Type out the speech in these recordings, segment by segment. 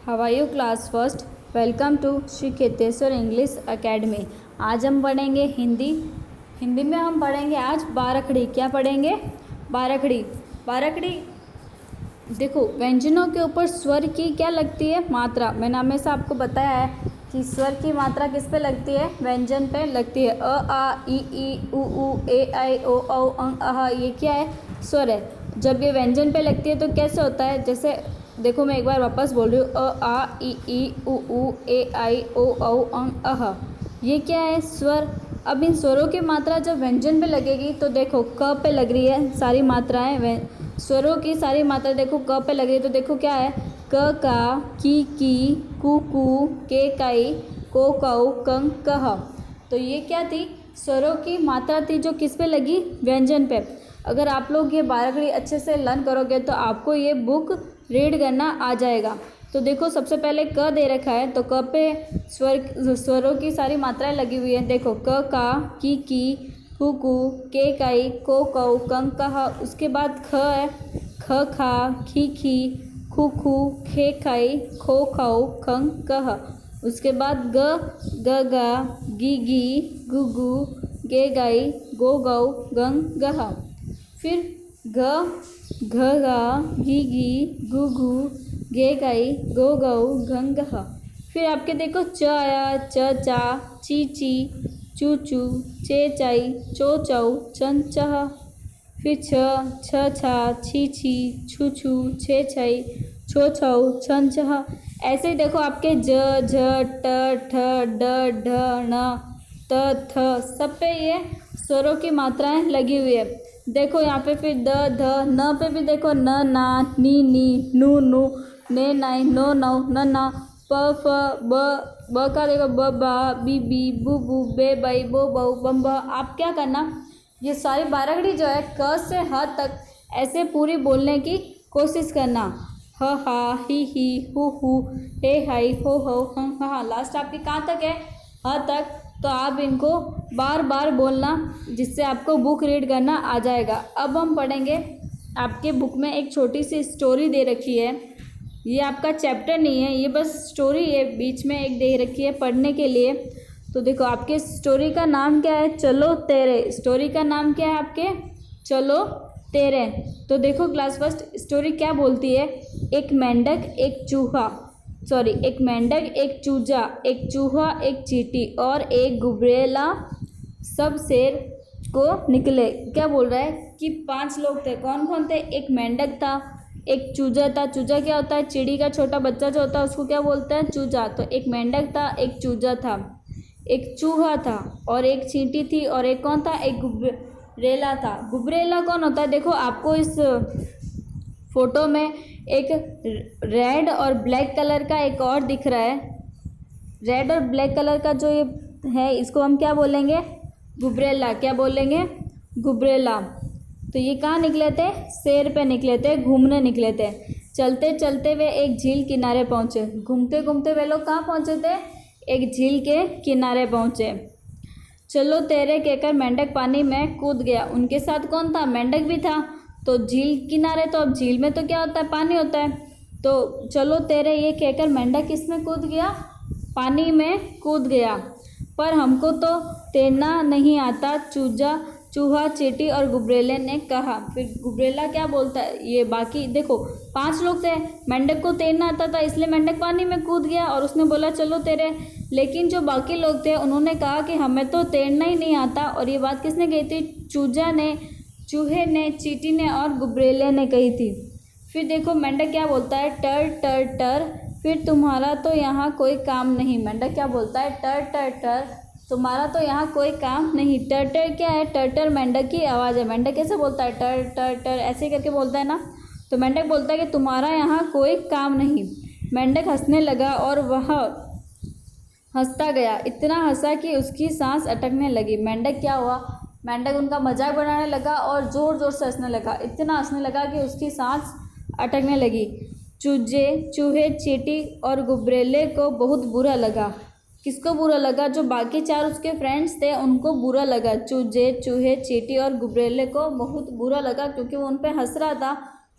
How are you class first. Welcome to Shri Kheteshwar English academy. आज हम पढ़ेंगे हिंदी में हम पढ़ेंगे आज बारखड़ी। क्या पढ़ेंगे? बारखड़ी। बारखड़ी देखो, व्यंजनों के ऊपर स्वर की क्या लगती है? मात्रा। मैंने हमेशा आपको बताया है कि स्वर की मात्रा किस पे लगती है? व्यंजन पे लगती है। अ आ इ उ ऊ ए ऐ ओ औ अं अः, ये क्या है? स्वर है। जब ये व्यंजन पे लगती है तो कैसे होता है? जैसे देखो, मैं एक बार वापस बोल रही हूँ, अ आ इ उ ऊ ए ऐ ओ औ अं अः, ये क्या है? स्वर। अब इन स्वरों की मात्रा जब व्यंजन पे लगेगी तो देखो, क पे लग रही है सारी मात्राएं, स्वरों की सारी मात्रा देखो क पे लग रही है। तो देखो क्या है? क का, की, कु के काई, को कौ, कं कह। तो ये क्या थी? स्वरों की मात्रा थी जो किस पे लगी? व्यंजन पे। अगर आप लोग ये बारखड़ी अच्छे से लर्न करोगे तो आपको ये बुक रीड करना आ जाएगा। तो देखो, सबसे पहले क दे रखा है तो क पे स्वरों की सारी मात्राएं लगी हुई है। देखो, क का, की, कु के काई, को कौ, कं कह। उसके बाद ख है, ख खा, खी, खु खे खाई, खो खाओ, खं कह। उसके बाद ग गा, गी, गु गे गाई, गो गौ, गं गह। फिर घ गा, गी गु गे गाई, गो गौ, घं गह। फिर आपके देखो, च आया, च चा, ची, चू चे चाई, चो चौ, चं चह। फिर छ छा, छी, छू छे छई, छो छौ, छं छह। ऐसे ही देखो आपके ज झ ट ठ ड ढ ण त थ, सब पे ये स्वरों की मात्राएं लगी हुई है। देखो यहाँ पे फिर द ध न पे भी देखो, न ना, नी नु ने नाई, नो नौ, न ना, प फ ब का देखो, ब बा, बी बू बे बई, बो बऊ, बम ब। आप क्या करना, ये सारी बारखड़ी जो है क से ह तक ऐसे पूरी बोलने की कोशिश करना। ह हा, ही हु हे हाई, हो हं हा। लास्ट आपकी कहाँ तक है? ह तक। तो आप इनको बार बार बोलना, जिससे आपको बुक रीड करना आ जाएगा। अब हम पढ़ेंगे, आपके बुक में एक छोटी सी स्टोरी दे रखी है। ये आपका चैप्टर नहीं है, ये बस स्टोरी है, बीच में एक दे रखी है पढ़ने के लिए। तो देखो, आपके स्टोरी का नाम क्या है? चलो तेरे। स्टोरी का नाम क्या है आपके? चलो तेरे। तो देखो क्लास फर्स्ट, स्टोरी क्या बोलती है? एक मेंढक, एक मेंढक, एक चूजा, एक चूहा, एक चींटी और एक गुबरेला सब शेर को निकले। क्या बोल रहा है कि 5 लोग थे। कौन कौन थे? एक मेंढक था, एक चूजा था। चूजा क्या होता है? चिड़ी का छोटा बच्चा जो होता है उसको क्या बोलते हैं? चूजा। तो एक मेंढक था, एक चूजा था, एक चूहा था और एक चींटी थी और एक कौन था? एक गुबरेला था। गुबरेला कौन होता है? देखो, आपको इस फोटो में एक रेड और ब्लैक कलर का एक और दिख रहा है। रेड और ब्लैक कलर का जो ये है, इसको हम क्या बोलेंगे? गुबरेला। क्या बोलेंगे? गुबरेला। तो ये कहाँ निकले थे? शेर पे निकले थे, घूमने निकले थे। चलते चलते वे एक झील किनारे पहुँचे। घूमते घूमते वे लोग कहाँ पहुँचे थे? एक झील के किनारे पहुँचे। चलो तेरे कहकर मेंढक पानी में कूद गया। उनके साथ कौन था? मेंढक भी था। तो झील किनारे, तो अब झील में तो क्या होता है? पानी होता है। तो चलो तेरे ये कहकर मेंढक किसमें कूद गया? पानी में कूद गया। पर हमको तो तैरना नहीं आता, चूहा, चींटी और गुबरेले ने कहा। फिर गुबरेला क्या बोलता है? ये बाकी देखो 5 लोग थे, मेंढक को तैरना आता था इसलिए मेंढक पानी में कूद गया और उसने बोला चलो तेरे। लेकिन जो बाकी लोग थे उन्होंने कहा कि हमें तो तैरना ही नहीं आता। और ये बात किसने कही थी? चूहे ने, चींटी ने और गुबरेले ने कही थी। फिर देखो मेंढक क्या बोलता है? टर टर टर, फिर तुम्हारा तो यहाँ कोई काम नहीं। मेंढक क्या बोलता है? टर टर टर, तुम्हारा तो यहाँ कोई काम नहीं। टर टर क्या है? टर टर मेंढक की आवाज़ है। मेंढक कैसे बोलता है? टर टर टर, ऐसे करके बोलता है ना। तो मेंढक बोलता है कि तुम्हारा यहाँ कोई काम नहीं। मेंढक हंसने लगा और वह हंसता गया, इतना हंसा कि उसकी सांस अटकने लगी। मेंढक क्या हुआ? मेंढक उनका मजाक बनाने लगा और ज़ोर ज़ोर से हंसने लगा, इतना हंसने लगा कि उसकी सांस अटकने लगी। चूहे, चींटी और गुबरेले को बहुत बुरा लगा। किसको बुरा लगा? जो बाकी 4 उसके फ्रेंड्स थे उनको बुरा लगा। चूहे, चींटी और गुबरेले को बहुत बुरा लगा क्योंकि वो उन पर हंस रहा था,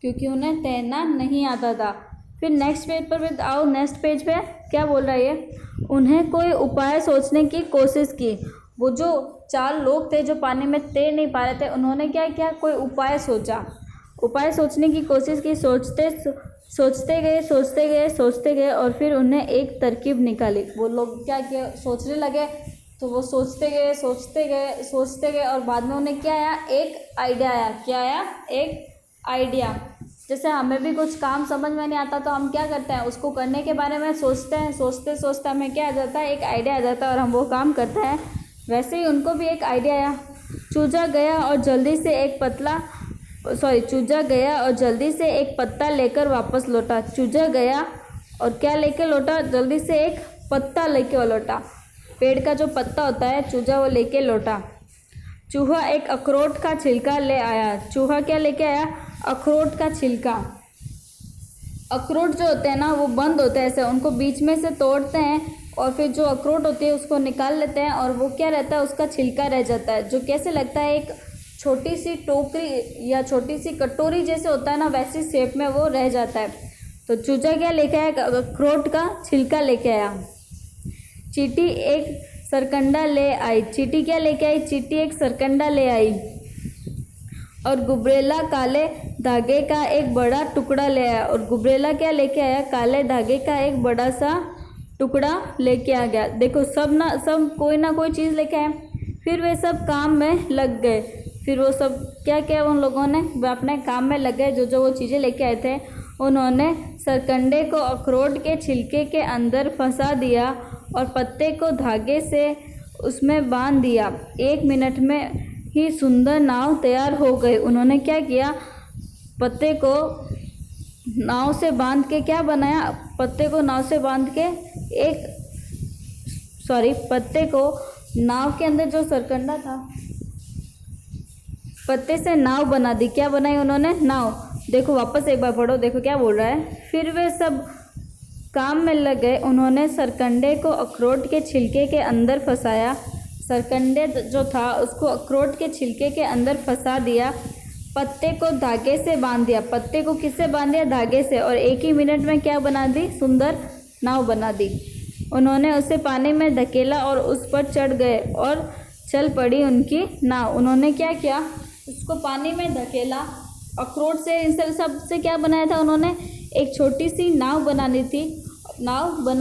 क्योंकि उन्हें तैरना नहीं आता था। फिर नेक्स्ट पेज पर भी आओ, नेक्स्ट पेज पे क्या बोल रहा है ये, उन्हें कोई उपाय सोचने की कोशिश की। वो जो 4 लोग थे जो पानी में तैर नहीं पा रहे थे, उन्होंने क्या किया, कोई उपाय सोचा, उपाय सोचने की कोशिश की। सोचते गए और फिर उन्हें एक तरकीब निकाली। वो लोग क्या किया, सोचने लगे, तो वो सोचते गए और बाद में उन्हें क्या आया, एक आइडिया आया। क्या आया, एक आइडिया। जैसे हमें भी कुछ काम समझ में नहीं आता तो हम क्या करते हैं, उसको करने के बारे में सोचते हैं, सोचते हमें क्या आ जाता है, एक आइडिया आ जाता है और हम वो काम करते हैं। वैसे ही उनको भी एक आइडिया आया। चूजा गया और जल्दी से एक पत्ता लेकर वापस लौटा। चूजा गया और क्या लेकर लौटा, जल्दी से एक पत्ता लेकर लौटा। पेड़ का जो पत्ता होता है, चूजा वो लेके लौटा। चूहा एक अखरोट का छिलका ले आया। चूहा क्या लेके आया, अखरोट का छिलका। अखरोट जो होते हैं ना, वो बंद होते हैं ऐसे, उनको बीच में से तोड़ते हैं और फिर जो अखरोट होती है उसको निकाल लेते हैं और वो क्या रहता है, उसका छिलका रह जाता है, जो कैसे लगता है, एक छोटी सी टोकरी या छोटी सी कटोरी जैसे होता है ना, वैसी शेप में वो रह जाता है। तो चूजा क्या लेके आया, अखरोट का छिलका लेके आया। चींटी एक सरकंडा ले आई। चींटी क्या लेके आई, चींटी एक सरकंडा ले आई। और गुबरेला काले धागे का एक बड़ा टुकड़ा ले आया। और गुबरेला क्या लेके आया, काले धागे का एक बड़ा सा टुकड़ा लेके आ गया। देखो सब कोई ना कोई चीज़ लेके आए। फिर वे सब काम में लग गए। फिर वो सब क्या किया, उन लोगों ने वे अपने काम में लग गए। जो वो चीज़ें लेके आए थे, उन्होंने सरकंडे को अखरोट के छिलके के अंदर फंसा दिया और पत्ते को धागे से उसमें बांध दिया। 1 मिनट में ही सुंदर नाव तैयार हो गई। उन्होंने क्या किया, पत्ते को नाव से बांध के क्या बनाया, पत्ते को नाव के अंदर जो सरकंडा था, पत्ते से नाव बना दी। क्या बनाई उन्होंने, नाव। देखो वापस एक बार पढ़ो, देखो क्या बोल रहा है। फिर वे सब काम में लग गए। उन्होंने सरकंडे को अखरोट के छिलके के अंदर फंसाया। सरकंडे जो था उसको अखरोट के छिलके के अंदर फंसा दिया। पत्ते को धागे से बांध दिया। पत्ते को किससे बांध दिया, धागे से। और 1 ही मिनट में क्या बना दी, सुंदर नाव बना दी। उन्होंने उसे पानी में धकेला और उस पर चढ़ गए और चल पड़ी उनकी नाव। उन्होंने क्या किया, उसको पानी में धकेला, अखरोट से, इन सब से क्या बनाया था उन्होंने, एक छोटी सी नाव बना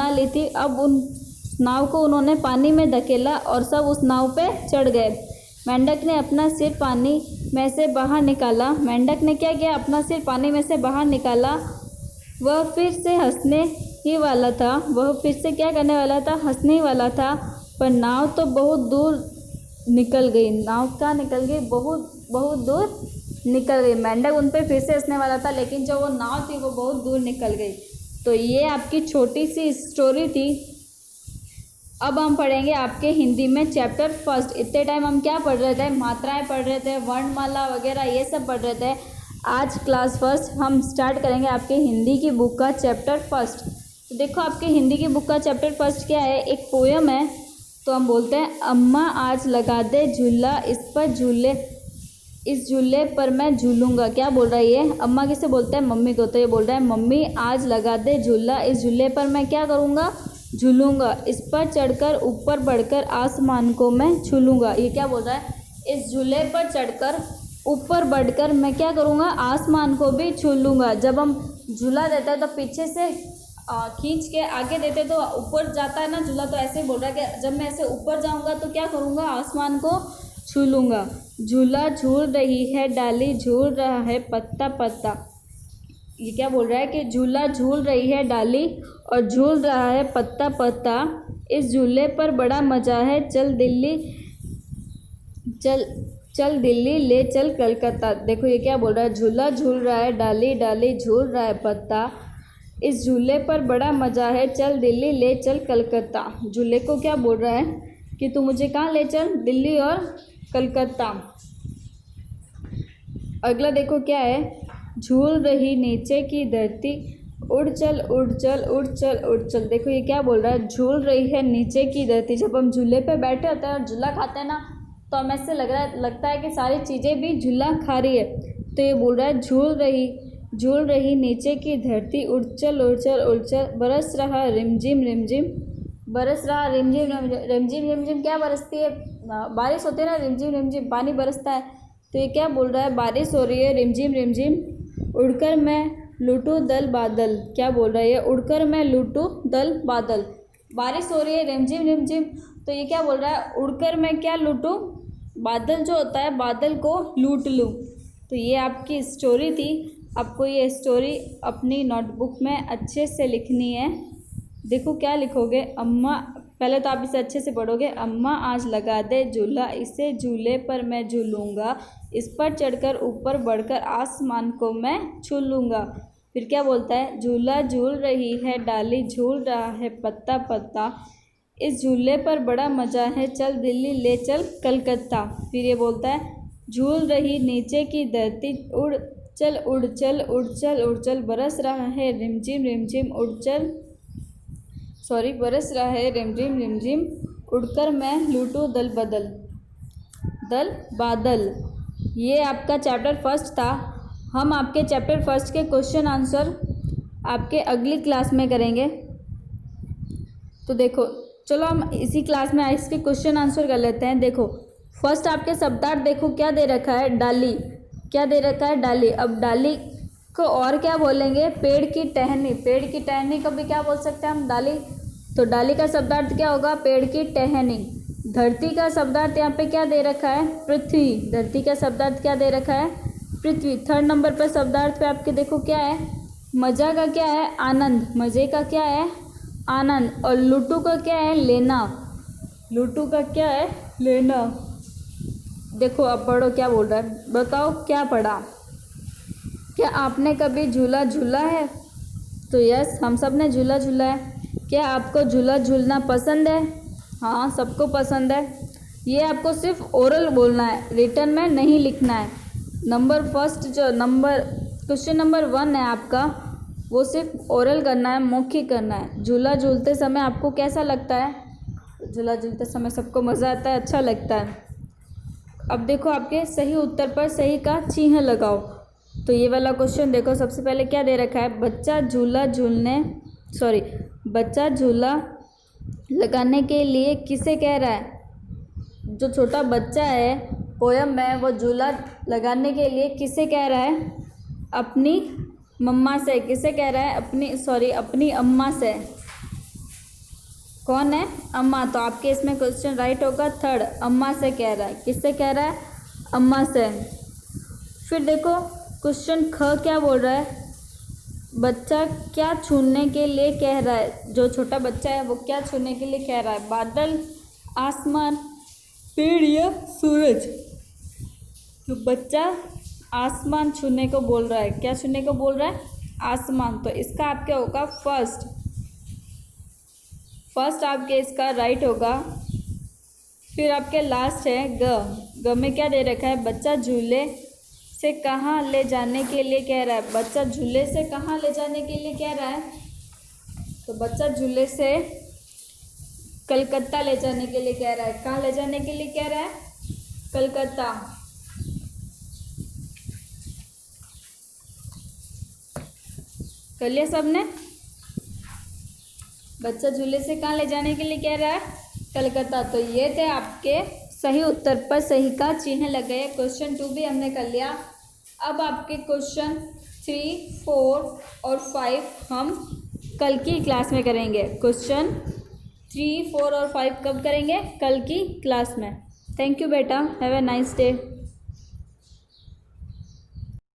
ली थी। अब उन नाव को उन्होंने पानी में धकेला और सब उस नाव पे चढ़ गए। मेंढक ने अपना सिर पानी में से बाहर निकाला। मेंढक ने क्या किया, अपना सिर पानी में से बाहर निकाला। वह फिर से हंसने ही वाला था। वह फिर से क्या करने वाला था, हंसने ही वाला था। पर नाव तो बहुत दूर निकल गई। नाव क्या निकल गई, बहुत दूर निकल गई। मेंढक उन पर फिर से हंसने वाला था, लेकिन जो वो नाव थी वो बहुत दूर निकल गई। तो ये आपकी छोटी सी स्टोरी थी। अब हम पढ़ेंगे आपके हिंदी में चैप्टर फर्स्ट। इतने टाइम हम क्या पढ़ रहे थे, मात्राएं पढ़ रहे थे, वर्णमाला वगैरह ये सब पढ़ रहे थे। आज क्लास फर्स्ट हम स्टार्ट करेंगे आपके हिंदी की बुक का चैप्टर फर्स्ट। तो देखो आपके हिंदी की बुक का चैप्टर फर्स्ट क्या है, एक पोयम है। तो हम बोलते हैं, अम्मा आज लगा दे झूला, इस झूले पर मैं झूलूंगा। क्या बोल रहा है ये, अम्मा किसे बोलते हैं, मम्मी को। तो ये बोल रहा है, मम्मी आज लगा दे झूला, इस झूले पर मैं क्या करूँगा, झूलूंगा। इस पर चढ़कर ऊपर बढ़कर आसमान को मैं छूलूंगा। ये क्या बोल रहा है, इस झूले पर चढ़कर ऊपर बढ़कर मैं क्या करूँगा, आसमान को भी छू लूँगा। जब हम झूला देते हैं तो पीछे से खींच के आगे देते तो ऊपर जाता है ना झूला। तो ऐसे ही बोल रहा है कि जब मैं ऐसे ऊपर जाऊँगा तो क्या करूँगा, आसमान को छू लूँगा। झूला झूल रही है डाली, झूल रहा है पत्ता पत्ता। ये क्या बोल रहा है कि झूला झूल रही है डाली और झूल रहा है पत्ता पत्ता। इस झूले पर बड़ा मज़ा है, चल दिल्ली ले चल कलकत्ता। देखो ये क्या बोल रहा है, झूला झूल रहा है डाली डाली झूल रहा है पत्ता। इस झूले पर बड़ा मज़ा है, चल दिल्ली ले चल कलकत्ता। झूले को क्या बोल रहा है कि तू मुझे कहाँ ले चल, दिल्ली और कलकत्ता। अगला देखो क्या है, झूल रही नीचे की धरती, उड़ चल उड़ चल उड़ चल उड़ चल। देखो ये क्या बोल रहा है, झूल रही है नीचे की धरती। जब हम झूले पे बैठे होते हैं और झूला खाते हैं ना, तो हमें ऐसे लगता है कि सारी चीज़ें भी झूला खा रही है। तो ये बोल रहा है झूल रही नीचे की धरती, उड़चल उड़चल उड़चल, बरस रहा रिमझिम रिमझिम, बरस रहा रिमझिम रिमझिम। रिमझिम रिमझिम क्या बरसती है? बारिश होती है ना, रिमझिम रिमझिम पानी बरसता है। तो ये क्या बोल रहा है? बारिश हो रही है रिमझिम रिमझिम, उड़कर मैं लूटूं दल बादल। क्या बोल रहा है ये? उड़कर मैं लूटूं दल बादल। बारिश हो रही है रिमझिम रिमझिम, तो ये क्या बोल रहा है? उड़कर मैं क्या लूटूं? बादल जो होता है, बादल को लूट लूँ। तो ये आपकी स्टोरी थी। आपको ये स्टोरी अपनी नोटबुक में अच्छे से लिखनी है। देखो क्या लिखोगे? अम्मा, पहले तो आप इसे अच्छे से पढ़ोगे। अम्मा आज लगा दे झूला, इसे झूले पर मैं झूलूंगा, इस पर चढ़कर ऊपर बढ़कर आसमान को मैं छू लूँगा। फिर क्या बोलता है? झूला झूल रही है डाली, झूल रहा है पत्ता पत्ता, इस झूले पर बड़ा मज़ा है, चल दिल्ली ले चल कलकत्ता। फिर ये बोलता है झूल रही नीचे की धरती, उड़ चल उड़ चल उड़ चल उड़ चल, बरस रहा है रिमझिम रिमझिम बरस रहा है रिमझिम रिमझिम, उड़कर मैं लूटूं दल बदल दल बादल। ये आपका चैप्टर फर्स्ट था। हम आपके चैप्टर फर्स्ट के क्वेश्चन आंसर आपके अगली क्लास में करेंगे। तो देखो, चलो हम इसी क्लास में इसके क्वेश्चन आंसर कर लेते हैं। देखो फर्स्ट आपके शब्दार्थ देखो क्या दे रखा है? डाली। क्या दे रखा है? डाली। अब डाली को और क्या बोलेंगे? पेड़ की टहनी। पेड़ की टहनी को भी क्या बोल सकते हैं हम? डाली। तो डाली का शब्दार्थ क्या होगा? पेड़ की टहनी। धरती का शब्दार्थ यहाँ पे क्या दे रखा है? पृथ्वी। धरती का शब्दार्थ क्या दे रखा है? पृथ्वी। थर्ड नंबर पर शब्दार्थ पे आपके देखो क्या है? मज़ा का क्या है? आनंद। मज़े का क्या है? आनंद। और लूटू का क्या है? लेना। लूटू का क्या है? लेना। देखो अब पढ़ो क्या बोल रहा है, बताओ क्या पढ़ा? क्या आपने कभी झूला झूला है? तो यस, हम सब ने झूला झूला है। क्या आपको झूला झूलना पसंद है? हाँ, सबको पसंद है। ये आपको सिर्फ ओरल बोलना है, रिटन में नहीं लिखना है। क्वेश्चन नंबर 1 है आपका, वो सिर्फ ओरल करना है, मौखिक करना है। झूला झूलते समय आपको कैसा लगता है? झूला झूलते समय सबको मज़ा आता है, अच्छा लगता है। अब देखो आपके सही उत्तर पर सही का चिन्ह लगाओ। तो ये वाला क्वेश्चन देखो, सबसे पहले क्या दे रखा है? बच्चा झूला लगाने के लिए किसे कह रहा है? जो छोटा बच्चा है पोयम में, वो झूला लगाने के लिए किसे कह रहा है? अपनी मम्मा से। किसे कह रहा है? अपनी अम्मा से। कौन है? अम्मा। तो आपके इसमें क्वेश्चन राइट होगा थर्ड, अम्मा से कह रहा है। किससे कह रहा है? अम्मा से। फिर देखो क्वेश्चन ख क्या बोल रहा है? बच्चा क्या छूने के लिए कह रहा है? जो छोटा बच्चा है वो क्या छूने के लिए कह रहा है? बादल, आसमान, पेड़ या सूरज? तो बच्चा आसमान छूने को बोल रहा है। क्या छूने को बोल रहा है? आसमान। तो इसका आपके होगा फर्स्ट आपके इसका राइट होगा। फिर आपके लास्ट है ग में क्या दे रखा है? बच्चा झूले से कहाँ ले जाने के लिए कह रहा है? बच्चा झूले से कहाँ ले जाने के लिए कह रहा है? तो बच्चा झूले से कलकत्ता ले जाने के लिए कह रहा है। कहाँ ले जाने के लिए कह रहा है? कलकत्ता। कर लिया सबने? बच्चा झूले से कहाँ ले जाने के लिए कह रहा है? कलकत्ता। तो ये थे आपके सही उत्तर पर सही का चिन्ह लगे। क्वेश्चन 2 भी हमने कर लिया। अब आपके क्वेश्चन 3, 4 और 5 हम कल की क्लास में करेंगे। क्वेश्चन 3, 4 और 5 कब करेंगे? कल की क्लास में। थैंक यू बेटा, हैव ए नाइस डे।